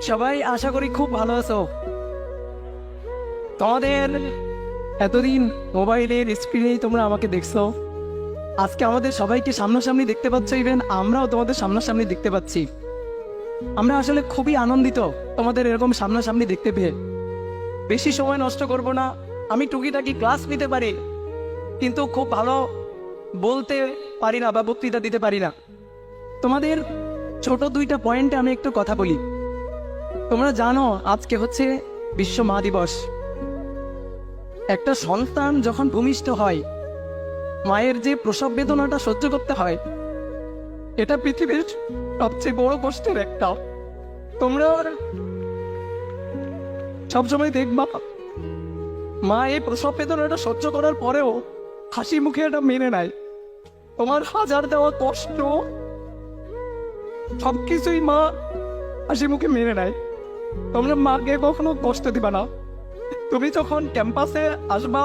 সবাই আশা করি খুব ভালো আছো। তোমাদের এতদিন মোবাইলের স্ক্রিনেই তোমরা আমাকে দেখছো, আজকে আমাদের সবাইকে সামনাসামনি দেখতে পাচ্ছ, ইভেন আমরাও তোমাদের সামনাসামনি দেখতে পাচ্ছি। আমরা আসলে খুবই আনন্দিত তোমাদের এরকম সামনাসামনি দেখতে পেয়ে। বেশি সময় নষ্ট করব না, আমি টুকিটাকি ক্লাস নিতে পারি কিন্তু খুব ভালো বলতে পারি না বা বক্তৃতা দিতে পারি না। তোমাদের ছোট দুইটা পয়েন্টে আমি একটু কথা বলি। তোমরা জানো আজকে হচ্ছে বিশ্ব মা দিবস। একটা সন্তান যখন ভূমিষ্ঠ হয়, মায়ের যে প্রসব বেদনাটা সহ্য করতে হয়, এটা পৃথিবীর সবচেয়ে বড় কষ্টের একটা। তোমরা সবসময় দেখবা মা এই প্রসব বেদনাটা সহ্য করার পরেও হাসি মুখে এটা মেনে নেয়। তোমার হাজার দেওয়া কষ্ট সবকিছুই মা হাসি মুখে মেনে নেয়। তোমরা মাকে কখনো কষ্ট দিবা না। তুমি যখন ক্যাম্পাসে আসবা,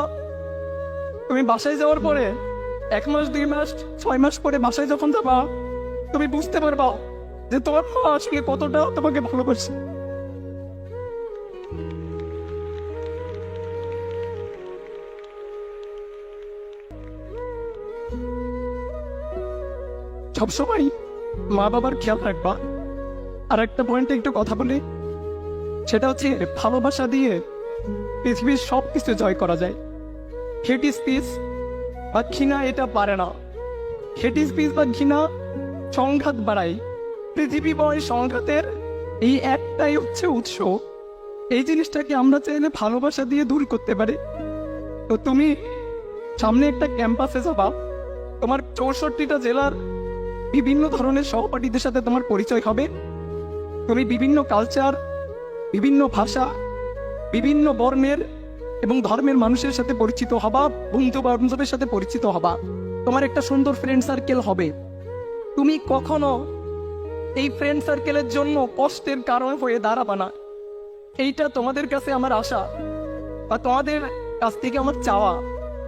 তুমি বাসায় যাওয়ার পরে 1 মাস 2 মাস 6 মাস পরে বাসায় যখন যাবা, তুমি বুঝতে পারবা যে তোমার মা আসলে কতটা তোমাকে ভালোবাসে। সবসময় মা বাবার খেয়াল রাখবা। আর একটা পয়েন্টে একটু কথা বলি, সেটা হচ্ছে ভালোবাসা দিয়ে পৃথিবীর সব কিছু জয় করা যায়। হেট স্পিচ বা ঘৃণা এটা পারে না। হেট স্পিচ বা ঘৃণা সংঘাত বাড়ায়। পৃথিবীময় সংঘাতের এই একটাই হচ্ছে উৎস। এই জিনিসটাকে আমরা চাইলে ভালোবাসা দিয়ে দূর করতে পারি। তো তুমি সামনে একটা ক্যাম্পাসে যাবা, তোমার 64টা জেলার বিভিন্ন ধরনের সহপাঠীদের সাথে তোমার পরিচয় হবে। তুমি বিভিন্ন কালচার, বিভিন্ন ভাষা, বিভিন্ন বর্ণের এবং ধর্মের মানুষের সাথে পরিচিত হবা, বন্ধু বান্ধবের সাথে পরিচিত হবা। তোমার একটা সুন্দর ফ্রেন্ড সার্কেল হবে। তুমি কখনো এই ফ্রেন্ড সার্কেলের জন্য কষ্টের কারণ হয়ে দাঁড়াবা না। এইটা তোমাদের কাছে আমার আশা বা তোমাদের কাছ থেকে আমার চাওয়া,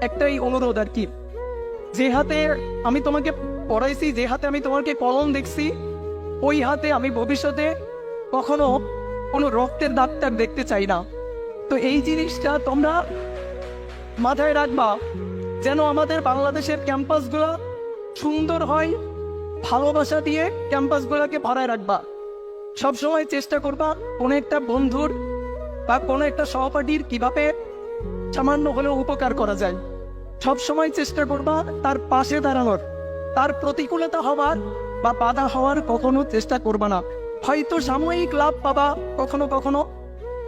একটাই অনুরোধ আর কি। যে হাতে আমি তোমাকে পড়াইছি, যে হাতে আমি তোমাকে কলম দেখছি, ওই হাতে আমি ভবিষ্যতে কখনো কোনো রক্তের দাগটার দেখতে চাই না। তো এই জিনিসটা তোমরা মাথায় রাখবা, যেন আমাদের বাংলাদেশের ক্যাম্পাসগুলো সুন্দর হয়। ভালোবাসা দিয়ে ক্যাম্পাসগুলোকে ভরায় রাখবা। সবসময় চেষ্টা করবা কোনো একটা বন্ধুর বা কোনো একটা সহপাঠীর কিভাবে সামান্য হলেও উপকার করা যায়। সবসময় চেষ্টা করবা তার পাশে দাঁড়ানোর। তার প্রতিকূলতা হওয়ার বা বাধা হওয়ার কখনো চেষ্টা করবা না। হয়তো সাময়িক লাভ পাবা কখনো কখনো,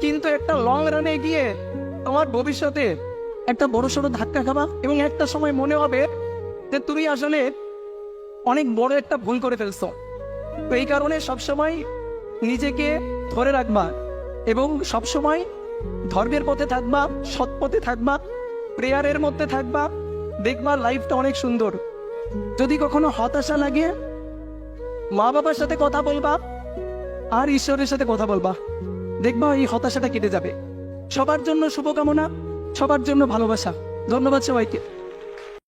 কিন্তু একটা লং রানে গিয়ে তোমার ভবিষ্যতে একটা বড়সড় ধাক্কা খাবা এবং একটা সময় মনে হবে যে তুমি আসলে অনেক বড় একটা ভুল করে ফেলছো। তো এই কারণে সবসময় নিজেকে ধরে রাখবা এবং সবসময় ধর্মের পথে থাকবা, সৎ পথে থাকবা, প্রেয়ারের মধ্যে থাকবা। দেখবা লাইফটা অনেক সুন্দর। যদি কখনো হতাশা লাগে, মা বাবার সাথে কথা বলবা আর ঈশ্বরের সাথে কথা বলবা, দেখবা এই হতাশাটা কেটে যাবে। সবার জন্য শুভকামনা, সবার জন্য ভালোবাসা। ধন্যবাদ সবাইকে।